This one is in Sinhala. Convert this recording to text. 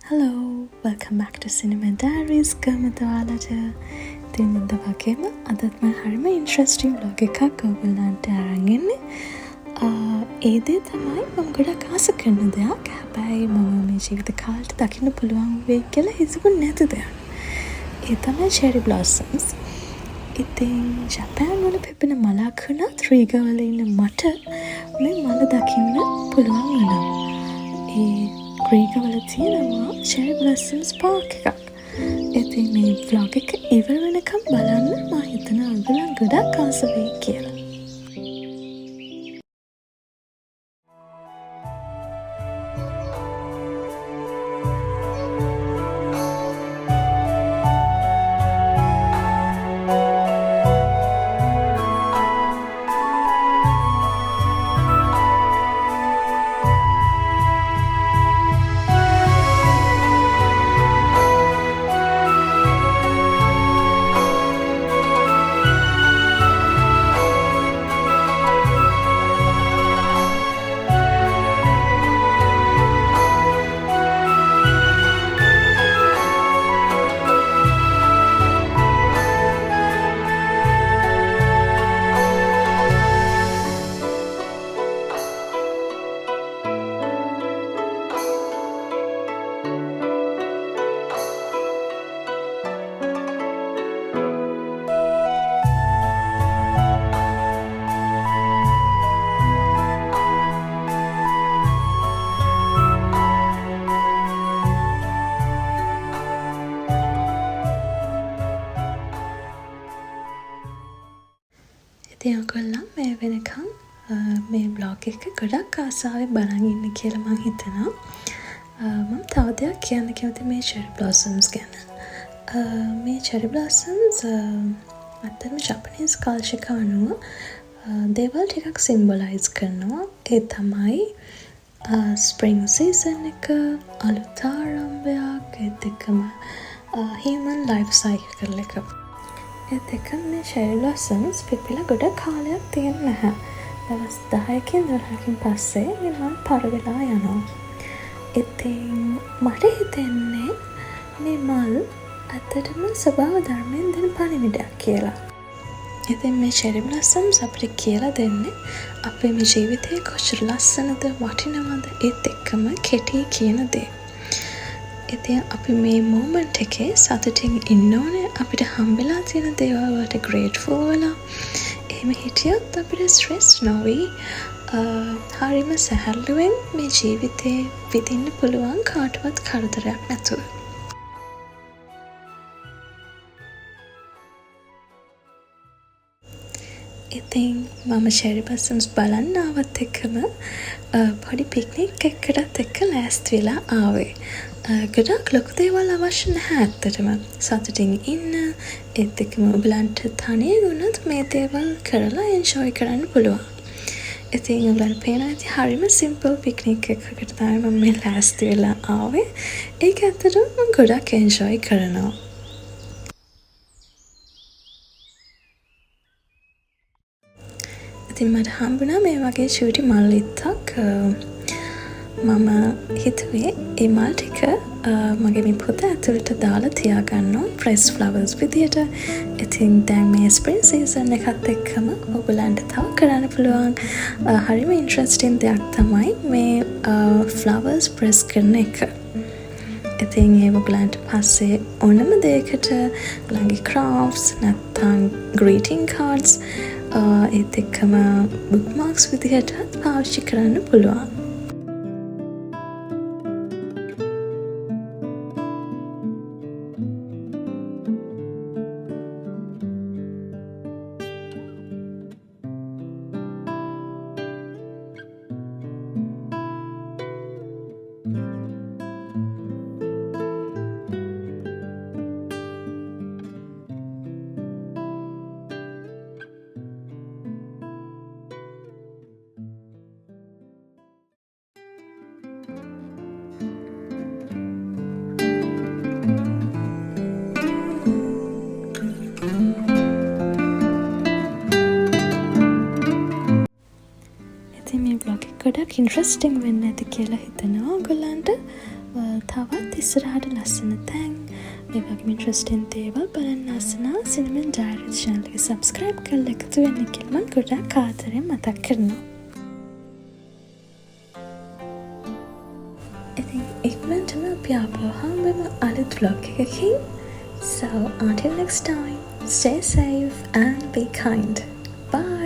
Hello, welcome back to Cinema Diaries. කමතවාලට ඉතින් මුන්ද වගේම අදත් මම හරිම ඉන්ට්‍රස්ටිං බ්ලොග් එකක් ඔයගොල්ලන්ට අරන් එන්නේ. ඒ දේ තමයි මම ගොඩක් ආස කරන දෙයක්. හැබැයි මම මේ ජීවිත කාලෙට දකින්න පුළුවන් වෙයි කියලා හිතුවේ නැති දෙයක්. ඒ තමයි cherry blossoms. ඉතින් ජපාන් වල පෙපෙන මලක් වුණත් රීගා වල ඉන්න මට මේ මල දකින්න පුළුවන් වෙනවා. ඒ රීගා වල තියෙනවා cherry blossoms park එකක්. ඉතින් මේ vlog එක ඉවර වෙනකම් බලන්න මම හිතනවා ඔයගොල්ලන් ගොඩක් ආස වෙයි කියලා. ඉතින් ඔයගොල්ලන් මේ වෙනකම් මේ බ්ලොග් එක ගොඩක් ආසාවෙන් බලන් ඉන්න කියලා මම හිතනවා. මම තව දෙයක් කියන්න කැමති මේ cherry blossoms ගැන. මේ cherry blossoms අතන Japanese culture එක අනුව දේවල් ටිකක් symbolize කරනවා. ඒ තමයි spring season එක, අලුත් ආරම්භයක්, ඒත් එක්කම human life cycle එක. ඒත් එක්කම මේ cherry blossoms පිපිලා ගොඩ කාලයක් තියෙන්නේ නැහැ. දවස් 10කින් 12කින් පස්සේ මේ මල් පර වෙලා යනවා. ඉතින් මට හිතෙන්නේ මේ මල් ඇත්තටම ස්වභාව ධර්මයෙන් දෙන පණිවිඩයක් කියලා. ඉතින් මේ cherry blossoms අපිට කියලා දෙන්නේ අපේ මේ ජීවිතේ කොච්චර ලස්සනද වටිනවද ඒත් එක්කම කෙටි කියන දේ. ඉතින් අපි මේ මොමන්ට් එකේ සතුටින් ඉන්න ඕනේ. අපිට හම්බෙලා තියෙන දේවල් වලට ග්‍රේට්ෆුල් වෙලා එහෙම හිටියොත් අපිට ස්ට්‍රෙස් නොවි හරිම සැහැල්ලුවෙන් මේ ජීවිතේ විඳින්න පුළුවන් කාටවත් කරදරයක් නැතුව. ඉතින් මම cherry blossoms බලන්න ආවත් එක්කම පොඩි පික්නික් එකකටත් එක්ක ලෑස්ති වෙලා ආවේ. ගොඩක් ලොකු දේවල් අවශ්‍ය නැහැ ඇත්තටම. සතුටින් ඉන්න ඒත් එක්කම ඔයගලන්ට තනියෙන් වුණත් මේ දේවල් කරලා එන්ජොයි කරන්න පුළුවන්. ඉතින් ඔයගලන්ට පේනවා ඇති හරිම සිම්පල් පික්නික් එකකට තමයි මම මේ ලෑස්ති වෙලා ආවේ. ඒක ඇත්තටම මම ගොඩක් එන්ජොයි කරනවා. ඉතින් මට හම්බුණා මේ වගේ චූටි මල් ඉත්තක්. මම හිතුවේ ඒ මල් ටික මගේ මේ පොත ඇතුළට දාලා තියාගන්නවා fresh flowers විදියට. ඉතින් දැන් මේ spring season එකත් එක්කම ඔයගලන්ට තව කරන්න පුළුවන් හරිම ඉන්ට්‍රස්ටිං දෙයක් තමයි මේ flowers press කරන එක. ඉතින් ඒ ඔයගලන්ට පස්සේ ඕනම දෙයකට ඔයගලන්ගේ crafts නැත්නම් greeting cards ඒත් එක්කම bookmarks විදිහට පාවිච්චි කරන්න පුළුවන්. ගොඩක් ඉන්ට්‍රස්ටිං වෙන්න ඇති කියලා හිතනවා ඔයගොල්ලන්ට. තවත් ඉස්සරහට ලස්සන තැන් මේ වගේම ඉන්ට්‍රස්ටිං දේවල් බලන්න ආසනා සිනමන් ඩයරීස් channel එක subscribe කරලා එකතු වෙන්න කියලා මම ගොඩාක් ආදරෙන් මතක් කරනවා. ඉතින් ඉක්මනටම අපි ආපහු හම්බෙමු අලුත් vlog එකකින්. So until next time, stay safe and be kind. Bye.